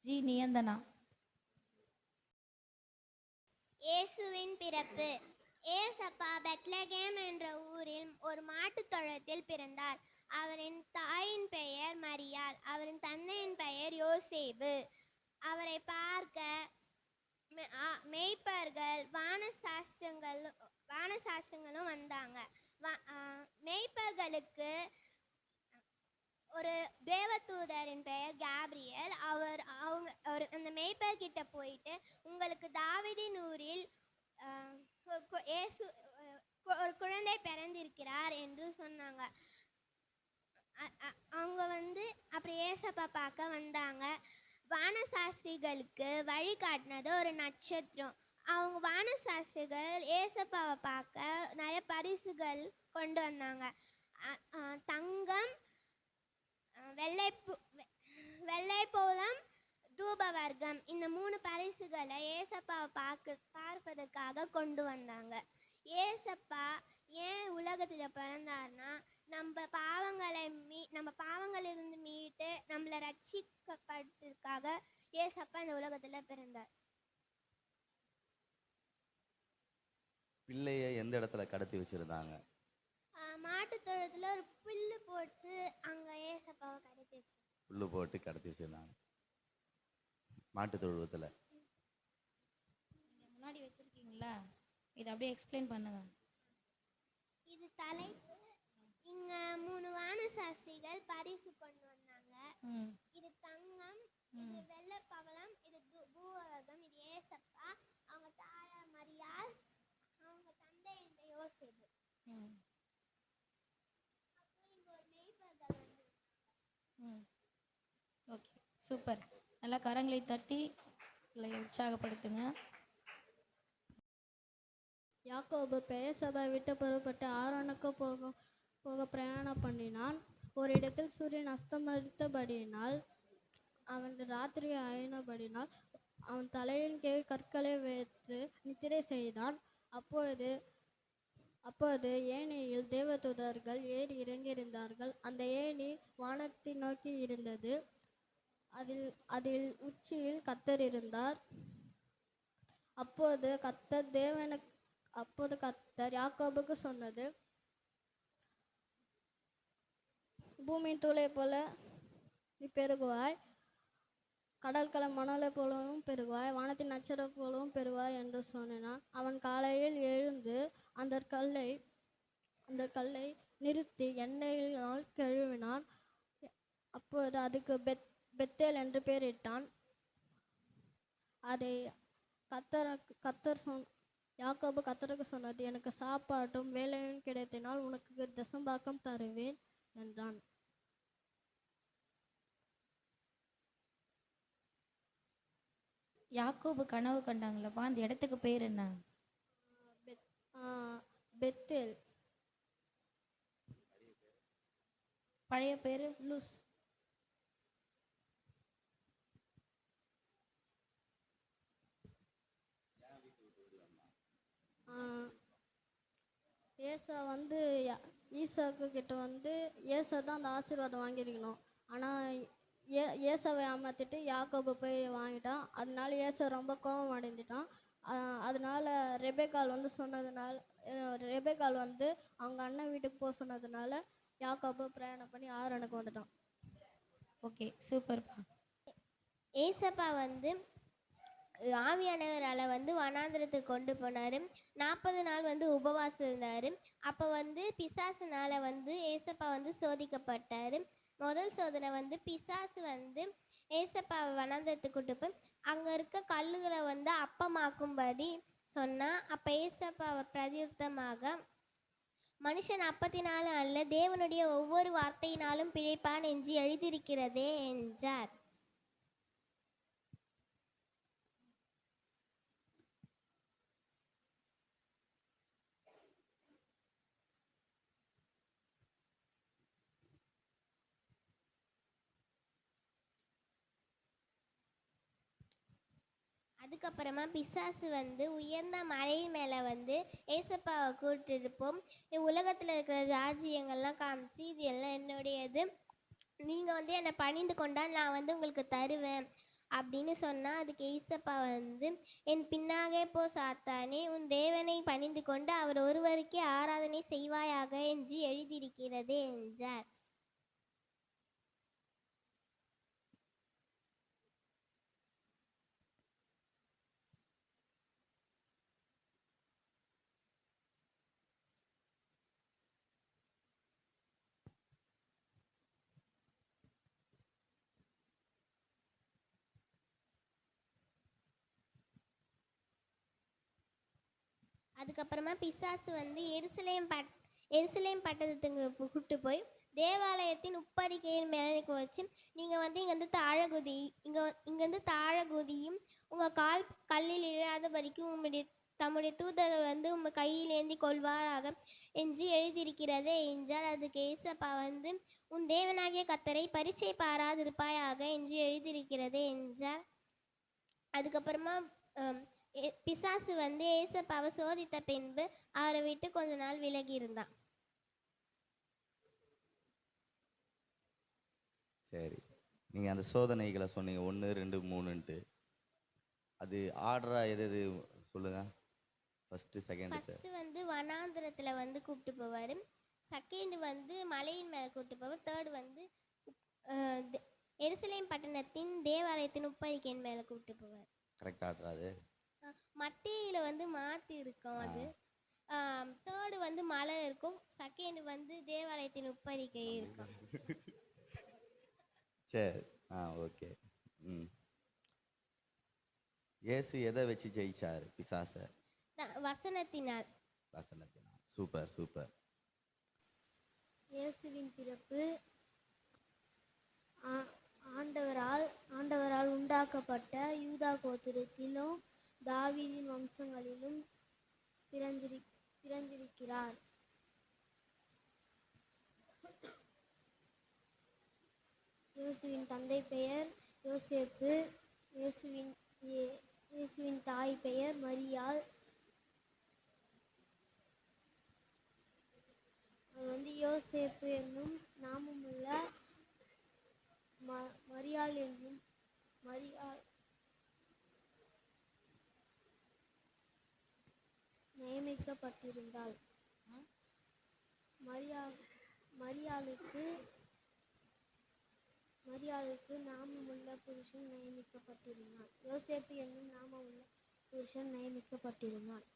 G. நியந்தனா. இயேசுவின் பிறப்பு. ஏசப்பா பெத்லகேம் என்ற ஊரில் ஒரு மாட்டுத் தொழுவத்தில் பிறந்தார். அவரின் தாயின் பெயர் மரியாள். அவரின் தந்தையின் பெயர் யோசேப்பு. அவரை பார்க்க மேய்ப்பர்கள் வானசாஸ்திரங்களும் வந்தாங்க. மேய்ப்பர்களுக்கு ஒரு தேவதூதரின் பெயர் கேப்ரியல். அந்த மேய்ப்பர் கிட்ட போயிட்டு, உங்களுக்கு தாவீதின் ஊரில் ஒரு குழந்தை பிறந்திருக்கிறார் என்று சொன்னாங்க. அவங்க அப்புறம் ஏசப்பா பார்க்க வந்தாங்க. வானசாஸ்திரிகளுக்கு வழி காட்டினது ஒரு நட்சத்திரம். அவங்க வானசாஸ்திரிகள் ஏசப்பாவை பார்க்க நிறைய பரிசுகள் கொண்டு வந்தாங்க. தங்கம், வெள்ளை போலம், தூபவர்க்கம், இந்த 3 பரிசுகளை ஏசப்பாவை பார்ப்பதற்காக கொண்டு வந்தாங்க. ஏசப்பா ஏன் உலகத்தில் பிறந்தார்னா, நம்ம பாவங்களிலிருந்து மீட்டு நம்மளை ரட்சிக்கப்படுறதுக்காக ஏசப்பா இந்த உலகத்தில் பிறந்தார். பிள்ளைய எந்த இடத்துல கடத்தி வச்சிருந்தாங்க? மாட்டு தொழுத்துல ஒரு புல்லு போட்டு அங்க ஏசப்பாவை கடத்தி வச்சு புல்லு போட்டு கடத்தி வச்சிருந்தாங்க மாட்டு தொழுவத்துல. முன்னாடி வச்சிருக்கீங்களா, இதை அப்படியே எக்ஸ்பிளைன் பண்ணுங்க. இது தலைப்பு. இங்க 3 வானசாஸ்திரிகள் பரிசு கொண்டு வந்தாங்க. இது தங்கம், இது வெள்ளை பவளம், இது பூவகம், இது ஏசப்பா, அவங்க தாயார் மரியாள், அவங்க தந்தை என்ற யோசேப்பு. Okay, super. நல்லா கரங்களை தட்டி உற்சாகப்படுத்துங்க. யாக்கோபு பெயர்சபை விட்டு புறப்பட்டு ஆரோனுக்கு போக பிரயாணம் பண்ணினான். ஒரு இடத்தில் சூரியன் அஸ்தமரித்தபடியினால் அவன் ராத்திரி ஆயினபடினால் அவன் தலையின் கீழ் கற்களை வைத்து நித்திரை செய்தான். அப்போது ஏணியில் தேவதூதர்கள் ஏறி இறங்கியிருந்தார்கள். அந்த ஏணி வானத்தை நோக்கி இருந்தது. அதில் உச்சியில் கர்த்தர் இருந்தார். அப்போது கர்த்தர் யாக்கோபுக்கு சொன்னது, பூமியின் தூளை போல நீ பெருகுவாய், கடற்கரை மணலை போலவும் பெருகுவாய், வானத்தின் நட்சத்திரம் போலவும் பெருகுவாய் என்று சொன்னான். அவன் காலையில் எழுந்து அந்த கல்லை நிறுத்தி எண்ணெயினால் கழுவினான். அப்போது அதுக்கு பெத்தேல் என்று பெயரிட்டான். அதை யாக்கோபு கர்த்தருக்கு சொன்னது, எனக்கு சாப்பாட்டும் வேலையும் கிடைத்தினால் உனக்கு தசம்பாகம் தருவேன் என்றான். யாக்கோபு கனவு கண்டாங்களப்பா, அந்த இடத்துக்கு பேர் என்ன? பெத்தேல். பழைய பேரு லூஸ். ஏசா ஈசாக்கு கிட்ட ஏசா தான் அந்த ஆசீர்வாதம் வாங்கியிருக்கணும். ஆனால் ஏசாவை ஏமாத்திட்டு யாக்கோபு போய் வாங்கிட்டான். அதனால ஏசா ரொம்ப கோபம் அடைந்துட்டான். அதனால ரெபேக்கால் சொன்னதுனால அவங்க அண்ணன் வீட்டுக்கு போக சொன்னதுனால யாக்கோபு பிரயாணம் பண்ணி ஆரோனுக்கு வந்துட்டான். ஓகே, சூப்பர்ப்பா. ஏசப்பா ஆவியானவரால் வனாந்திரத்துக்கு கொண்டு போனார். 40 நாள் உபவாசம் இருந்தார். அப்போ பிசாசுனால ஏசப்பா சோதிக்கப்பட்டார். முதல் சோதனை பிசாசு ஏசப்பாவை வனாந்திரத்துக்கு கொண்டு போய் அங்கே இருக்க கல்லுகளை அப்பமாக்கும்படி சொன்னால், அப்போ ஏசப்பாவை பிரதியுத்தமாக, மனுஷன் அப்பத்தினாலும் அல்ல தேவனுடைய ஒவ்வொரு வார்த்தையினாலும் பிழைப்பான் என்று எழுதியிருக்கிறதே என்றார். அதுக்கப்புறமா பிசாசு உயர்ந்த மலை மேலே ஏசப்பாவை கூட்டிருப்போம். உலகத்தில் இருக்கிற ராஜ்யங்கள்லாம் காமிச்சு, இது எல்லாம் என்னுடையது, நீங்கள் என்னை பணிந்து கொண்டால் நான் உங்களுக்கு தருவேன். அப்படின்னு சொன்னால் அதுக்கு ஏசப்பா வந்து, என் பின்னாக போ சாத்தானே, உன் தேவனை பணிந்து கொண்டு அவர் ஒருவருக்கே ஆராதனை செய்வாயாக என்று எழுதியிருக்கிறது என்றார். அதுக்கப்புறமா பிசாசு வந்து எருசலேம் பட்டணத்துக்கு கூப்பிட்டு போய் தேவாலயத்தின் உப்பரிக்கையின் மேலே நிற்க வச்சு, நீங்கள் வந்து இங்கேருந்து தாழகுதியும் உங்கள் கால் கல்லில் இழாதபடிக்கு தம்முடைய தூதர்கள் வந்து உங்கள் கையில் ஏந்தி கொள்வாராக என்று எழுதியிருக்கிறது என்றார். அதுக்கு ஏசப்பா வந்து, உன் தேவனாகிய கர்த்தரை பரீட்சை பாராதிருப்பாயாக என்று எழுதியிருக்கிறது என்றார். அதுக்கப்புறமா பிசாசு வந்து ஏசப்பாவை சோதித்த பின்பு அவரை விட்டு கொஞ்ச நாள் விலகி இருந்தான். சரி, நீங்கள் அந்த சோதனைகளை சொன்னீங்க 1 2 3ன்ட்டு. அது ஆர்டராக எது சொல்லுங்க. ஃபர்ஸ்ட் வந்து வனாந்திரத்தில் வந்து கூப்பிட்டு போவார். செகண்ட் வந்து மலையின் மேலே கூப்பிட்டு போவார். தேர்ட் வந்து எருசலேம் பட்டணத்தின் தேவாலயத்தின் உப்பரிக்கையின் மேலே கூப்பிட்டு போவார். கரெக்ட் ஆர்டர் அது. மத்தியில் வந்து மாற்றி இருக்கும். அது தேர்டு வந்து மலை இருக்கும். செகண்ட் வந்து தேவாலயத்தின் உப்பரிக்கை இருக்கும். சரி, ஓகே. இயேசு எதை வச்சு ஜெயிச்சார் பிசாசை? வசனத்தினால். Super super. இயேசுவின் பிறப்பு ஆண்டவரால் உண்டாக்கப்பட்ட யூதா கோத்திரத்திலும் தாவீதின் வம்சங்களிலும் பிறந்திருக்கிறார். இயேசுவின் தந்தை பெயர் யோசேப்பு. இயேசுவின் தாய் பெயர் மரியாள். அவர் வந்து யோசேப்பு என்னும் நாமமுள்ள மரியாள் நியமிக்கப்பட்டிருந்தாள். மரியாளுக்கு நாமமுள்ள புருஷன் நியமிக்கப்பட்டிருந்தான். யோசேப்பு என்னும் நாமமுள்ள புருஷன் நியமிக்கப்பட்டிருந்தான்.